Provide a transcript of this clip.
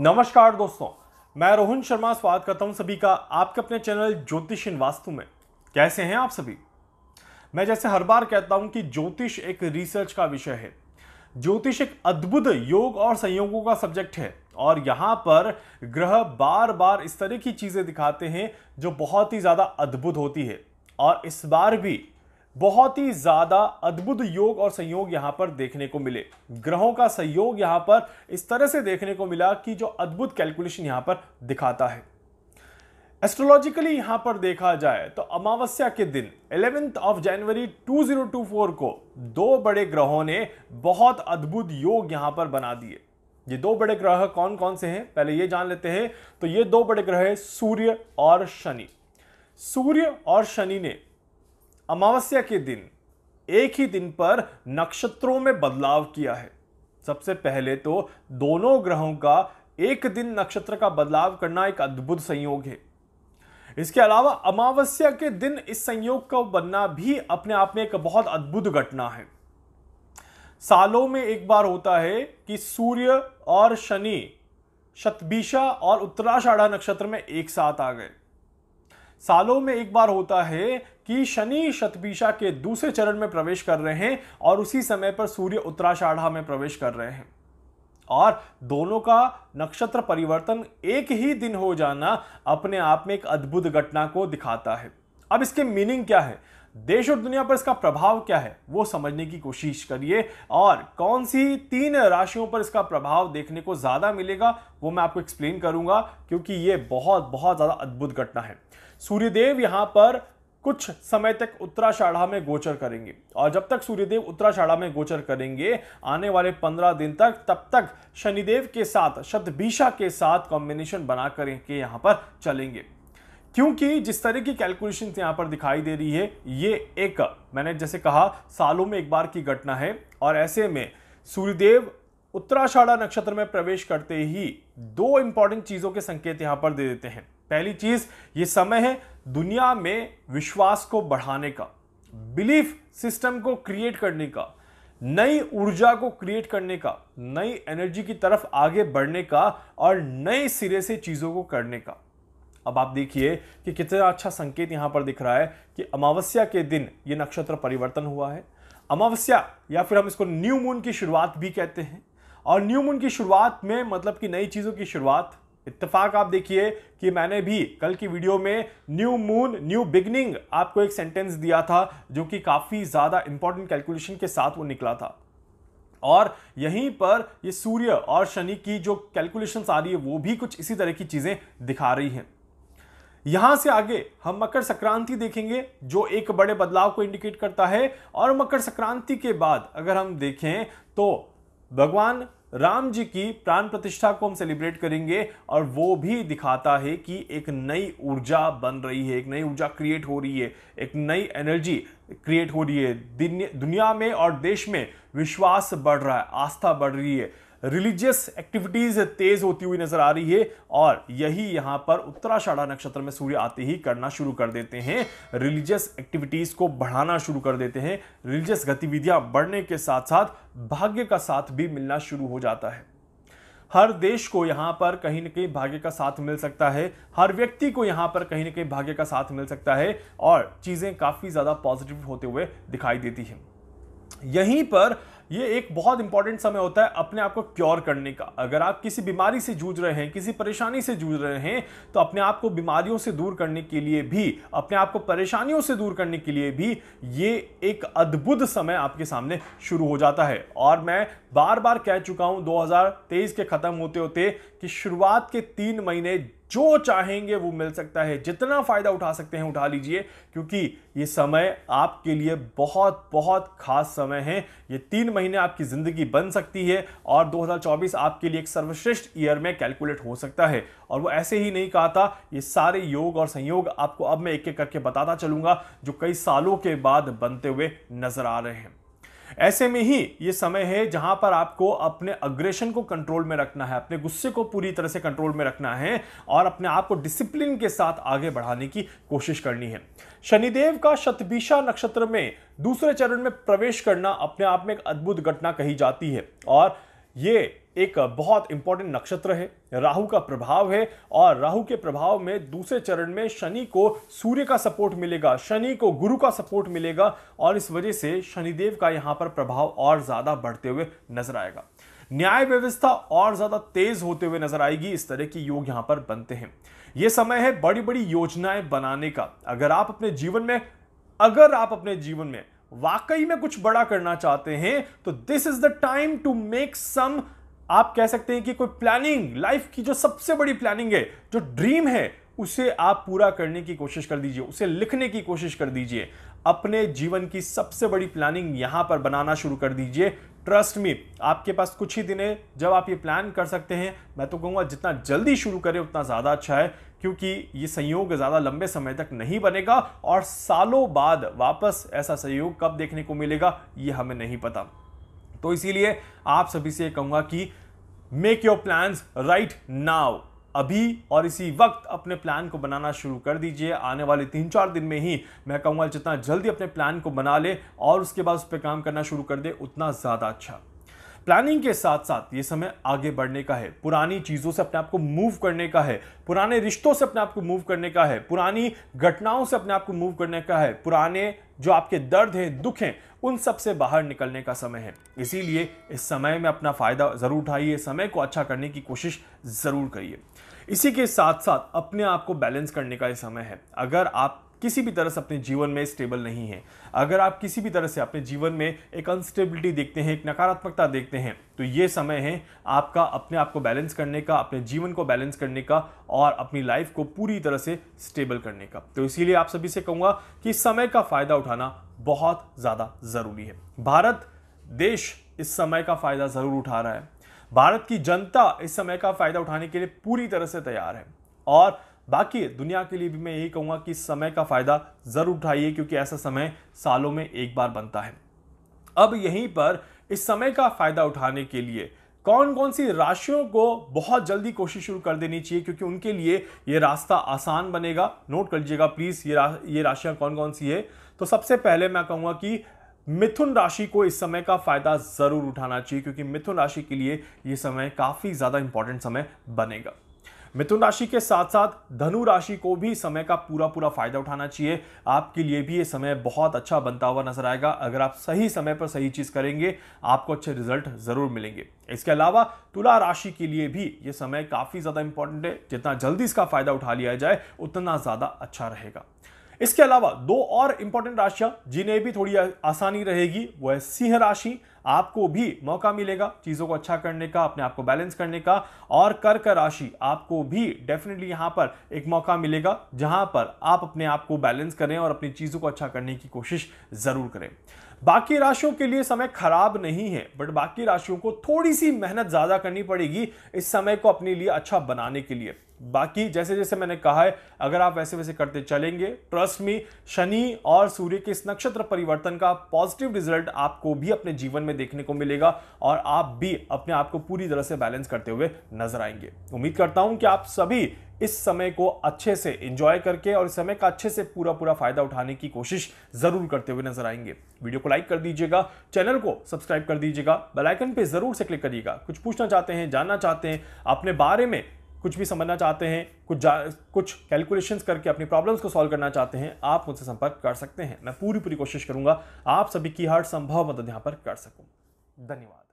नमस्कार दोस्तों, मैं रोहन शर्मा स्वागत करता हूं सभी का आपके अपने चैनल ज्योतिष इन वास्तु में। कैसे हैं आप सभी? मैं जैसे हर बार कहता हूं कि ज्योतिष एक रिसर्च का विषय है। ज्योतिष एक अद्भुत योग और संयोगों का सब्जेक्ट है और यहां पर ग्रह बार बार इस तरह की चीजें दिखाते हैं जो बहुत ही ज्यादा अद्भुत होती है। और इस बार भी बहुत ही ज्यादा अद्भुत योग और संयोग यहां पर देखने को मिले। ग्रहों का संयोग यहां पर इस तरह से देखने को मिला कि जो अद्भुत कैलकुलेशन यहां पर दिखाता है। एस्ट्रोलॉजिकली यहां पर देखा जाए तो अमावस्या के दिन 11 जनवरी 2024 को दो बड़े ग्रहों ने बहुत अद्भुत योग यहां पर बना दिए। ये दो बड़े ग्रह कौन कौन से हैं पहले ये जान लेते हैं। तो ये दो बड़े ग्रह हैं सूर्य और शनि। सूर्य और शनि ने अमावस्या के दिन एक ही दिन पर नक्षत्रों में बदलाव किया है। सबसे पहले तो दोनों ग्रहों का एक दिन नक्षत्र का बदलाव करना एक अद्भुत संयोग है। इसके अलावा अमावस्या के दिन इस संयोग का बनना भी अपने आप में एक बहुत अद्भुत घटना है। सालों में एक बार होता है कि सूर्य और शनि शतभिषा और उत्तराषाढ़ा नक्षत्र में एक साथ आ गए। सालों में एक बार होता है कि शनि शतभिषा के दूसरे चरण में प्रवेश कर रहे हैं और उसी समय पर सूर्य उत्तराषाढ़ा में प्रवेश कर रहे हैं। और दोनों का नक्षत्र परिवर्तन एक ही दिन हो जाना अपने आप में एक अद्भुत घटना को दिखाता है। अब इसके मीनिंग क्या है, देश और दुनिया पर इसका प्रभाव क्या है, वो समझने की कोशिश करिए। और कौन सी तीन राशियों पर इसका प्रभाव देखने को ज्यादा मिलेगा वो मैं आपको एक्सप्लेन करूंगा, क्योंकि ये बहुत बहुत ज्यादा अद्भुत घटना है। सूर्यदेव यहां पर कुछ समय तक उत्तराषाढ़ा में गोचर करेंगे और जब तक सूर्यदेव उत्तराषाढ़ा में गोचर करेंगे आने वाले 15 दिन तक, तब तक शनिदेव के साथ शतभिषा के साथ कॉम्बिनेशन बना करके यहां पर चलेंगे। क्योंकि जिस तरह की कैलकुलेशन यहां पर दिखाई दे रही है ये एक, मैंने जैसे कहा, सालों में एक बार की घटना है। और ऐसे में सूर्यदेव उत्तराषाढ़ा नक्षत्र में प्रवेश करते ही दो इंपॉर्टेंट चीजों के संकेत यहां पर दे देते हैं। पहली चीज, ये समय है दुनिया में विश्वास को बढ़ाने का, बिलीफ सिस्टम को क्रिएट करने का, नई ऊर्जा को क्रिएट करने का, नई एनर्जी की तरफ आगे बढ़ने का और नए सिरे से चीजों को करने का। अब आप देखिए कि कितना अच्छा संकेत यहां पर दिख रहा है कि अमावस्या के दिन यह नक्षत्र परिवर्तन हुआ है। अमावस्या या फिर हम इसको न्यू मून की शुरुआत भी कहते हैं। और न्यू मून की शुरुआत में मतलब कि नई चीजों की शुरुआत। इत्तेफाक आप देखिए कि मैंने भी कल की वीडियो में न्यू मून न्यू बिगनिंग आपको एक सेंटेंस दिया था जो कि काफी ज्यादा इंपॉर्टेंट कैलकुलेशन के साथ वो निकला था। और यहीं पर ये सूर्य और शनि की जो कैलकुलेशंस आ रही है वो भी कुछ इसी तरह की चीजें दिखा रही हैं। यहां से आगे हम मकर संक्रांति देखेंगे जो एक बड़े बदलाव को इंडिकेट करता है। और मकर संक्रांति के बाद अगर हम देखें तो भगवान राम जी की प्राण प्रतिष्ठा को हम सेलिब्रेट करेंगे और वो भी दिखाता है कि एक नई ऊर्जा बन रही है, एक नई ऊर्जा क्रिएट हो रही है, एक नई एनर्जी क्रिएट हो रही है। दुनिया में और देश में विश्वास बढ़ रहा है, आस्था बढ़ रही है, रिलीजियस एक्टिविटीज तेज होती हुई नजर आ रही है। और यही यहां पर उत्तराषाढ़ा नक्षत्र में सूर्य आते ही करना शुरू कर देते हैं, रिलीजियस एक्टिविटीज को बढ़ाना शुरू कर देते हैं। रिलीजियस गतिविधियां बढ़ने के साथ साथ भाग्य का साथ भी मिलना शुरू हो जाता है। हर देश को यहां पर कहीं ना कहीं भाग्य का साथ मिल सकता है, हर व्यक्ति को यहां पर कहीं ना कहीं भाग्य का साथ मिल सकता है और चीजें काफी ज्यादा पॉजिटिव होते हुए दिखाई देती हैं। यहीं पर ये एक बहुत इंपॉर्टेंट समय होता है अपने आप को क्योर करने का। अगर आप किसी बीमारी से जूझ रहे हैं, किसी परेशानी से जूझ रहे हैं, तो अपने आप को बीमारियों से दूर करने के लिए भी, अपने आप को परेशानियों से दूर करने के लिए भी ये एक अद्भुत समय आपके सामने शुरू हो जाता है। और मैं बार बार कह चुका हूं 2023 के खत्म होते होते कि शुरुआत के 3 महीने जो चाहेंगे वो मिल सकता है, जितना फायदा उठा सकते हैं उठा लीजिए, क्योंकि ये समय आपके लिए बहुत बहुत खास समय है। ये 3 महीने आपकी जिंदगी बन सकती है और 2024 आपके लिए एक सर्वश्रेष्ठ ईयर में कैलकुलेट हो सकता है। और वो ऐसे ही नहीं कहा था, ये सारे योग और संयोग आपको अब मैं एक एक करके बताता चलूंगा जो कई सालों के बाद बनते हुए नजर आ रहे हैं। ऐसे में ही ये समय है जहां पर आपको अपने अग्रेशन को कंट्रोल में रखना है, अपने गुस्से को पूरी तरह से कंट्रोल में रखना है और अपने आप को डिसिप्लिन के साथ आगे बढ़ाने की कोशिश करनी है। शनिदेव का शतभिषा नक्षत्र में दूसरे चरण में प्रवेश करना अपने आप में एक अद्भुत घटना कही जाती है और ये एक बहुत इंपॉर्टेंट नक्षत्र है, राहु का प्रभाव है और राहु के प्रभाव में दूसरे चरण में शनि को सूर्य का सपोर्ट मिलेगा, शनि को गुरु का सपोर्ट मिलेगा और इस वजह से शनिदेव का यहां पर प्रभाव और ज्यादा बढ़ते हुए नजर आएगा। न्याय व्यवस्था और ज्यादा तेज होते हुए नजर आएगी। इस तरह के योग यहां पर बनते हैं। यह समय है बड़ी बड़ी योजनाएं बनाने का। अगर आप अपने जीवन में वाकई में कुछ बड़ा करना चाहते हैं तो this is the time to make some, आप कह सकते हैं कि कोई प्लानिंग, लाइफ की जो सबसे बड़ी प्लानिंग है, जो ड्रीम है, उसे आप पूरा करने की कोशिश कर दीजिए, उसे लिखने की कोशिश कर दीजिए। अपने जीवन की सबसे बड़ी प्लानिंग यहां पर बनाना शुरू कर दीजिए। ट्रस्ट मी, आपके पास कुछ ही दिन है जब आप ये प्लान कर सकते हैं। मैं तो कहूंगा जितना जल्दी शुरू करें उतना ज्यादा अच्छा है, क्योंकि ये संयोग ज्यादा लंबे समय तक नहीं बनेगा और सालों बाद वापस ऐसा संयोग कब देखने को मिलेगा ये हमें नहीं पता। तो इसीलिए आप सभी से कहूंगा कि make your plans right now. अभी और इसी वक्त अपने प्लान को बनाना शुरू कर दीजिए। आने वाले 3-4 दिन में ही मैं कहूंगा जितना jल्दी अपने प्लान को बना ले और उसके बाद उस पर काम करना शुरू कर दे उतना ज्यादा अच्छा। प्लानिंग के साथ साथ ये समय आगे बढ़ने का है, पुरानी चीजों से अपने आप को मूव करने का है, पुराने रिश्तों से अपने आप को मूव करने का है, पुरानी घटनाओं से अपने आप को मूव करने का है, पुराने जो आपके दर्द हैं, दुख हैं, उन सब से बाहर निकलने का समय है। इसीलिए इस समय में अपना फायदा जरूर उठाइए, समय को अच्छा करने की कोशिश जरूर करिए। इसी के साथ साथ अपने आप को बैलेंस करने का यह समय है। अगर आप किसी भी तरह से अपने जीवन में स्टेबल नहीं है, अगर आप किसी भी तरह से अपने जीवन में एक अनस्टेबिलिटी देखते हैं, एक नकारात्मकता देखते हैं, तो ये समय है आपका अपने आप को बैलेंस करने का, अपने जीवन को बैलेंस करने का और अपनी लाइफ को पूरी तरह से स्टेबल करने का। तो इसीलिए आप सभी से कहूंगा कि इस समय का फायदा उठाना बहुत ज्यादा जरूरी है। भारत देश इस समय का फायदा जरूर उठा रहा है। भारत की जनता इस समय का फायदा उठाने के लिए पूरी तरह से तैयार है और बाकी दुनिया के लिए भी मैं यही कहूंगा कि समय का फायदा जरूर उठाइए, क्योंकि ऐसा समय सालों में एक बार बनता है। अब यहीं पर इस समय का फायदा उठाने के लिए कौन कौन सी राशियों को बहुत जल्दी कोशिश शुरू कर देनी चाहिए, क्योंकि उनके लिए यह रास्ता आसान बनेगा। नोट कर लीजिएगा प्लीज ये राशियां कौन कौन सी है। तो सबसे पहले मैं कहूंगा कि मिथुन राशि को इस समय का फायदा जरूर उठाना चाहिए, क्योंकि मिथुन राशि के लिए यह समय काफी ज्यादा इंपॉर्टेंट समय बनेगा। मिथुन राशि के साथ साथ धनु राशि को भी समय का पूरा फायदा उठाना चाहिए। आपके लिए भी ये समय बहुत अच्छा बनता हुआ नजर आएगा। अगर आप सही समय पर सही चीज करेंगे आपको अच्छे रिजल्ट जरूर मिलेंगे। इसके अलावा तुला राशि के लिए भी ये समय काफी ज्यादा इंपॉर्टेंट है। जितना जल्दी इसका फायदा उठा लिया जाए उतना ज्यादा अच्छा रहेगा। इसके अलावा दो और इंपॉर्टेंट राशियां जिन्हें भी थोड़ी आसानी रहेगी वो है सिंह राशि। आपको भी मौका मिलेगा चीजों को अच्छा करने का, अपने आप को बैलेंस करने का। और कर्क राशि आपको भी डेफिनेटली यहां पर एक मौका मिलेगा जहां पर आप अपने आप को बैलेंस करें और अपनी चीजों को अच्छा करने की कोशिश जरूर करें। बाकी राशियों के लिए समय खराब नहीं है, बट बाकी राशियों को थोड़ी सी मेहनत ज्यादा करनी पड़ेगी इस समय को अपने लिए अच्छा बनाने के लिए। बाकी जैसे जैसे मैंने कहा है अगर आप वैसे वैसे करते चलेंगे, ट्रस्ट मी, शनि और सूर्य के इस नक्षत्र परिवर्तन का पॉजिटिव रिजल्ट आपको भी अपने जीवन में देखने को मिलेगा और आप भी अपने आप को पूरी तरह से बैलेंस करते हुए नजर आएंगे। उम्मीद करता हूं कि आप सभी इस समय को अच्छे से एंजॉय करके और इस समय का अच्छे से पूरा फायदा उठाने की कोशिश जरूर करते हुए नजर आएंगे। वीडियो को लाइक कर दीजिएगा, चैनल को सब्सक्राइब कर दीजिएगा, बेल आइकन पे जरूर से क्लिक करिएगा। कुछ पूछना चाहते हैं, जानना चाहते हैं, अपने बारे में कुछ भी समझना चाहते हैं, कुछ कैलकुलेशंस करके अपनी प्रॉब्लम्स को सॉल्व करना चाहते हैं, आप मुझसे संपर्क कर सकते हैं। मैं पूरी कोशिश करूंगा आप सभी की हर संभव मदद यहां पर कर सकूं। धन्यवाद।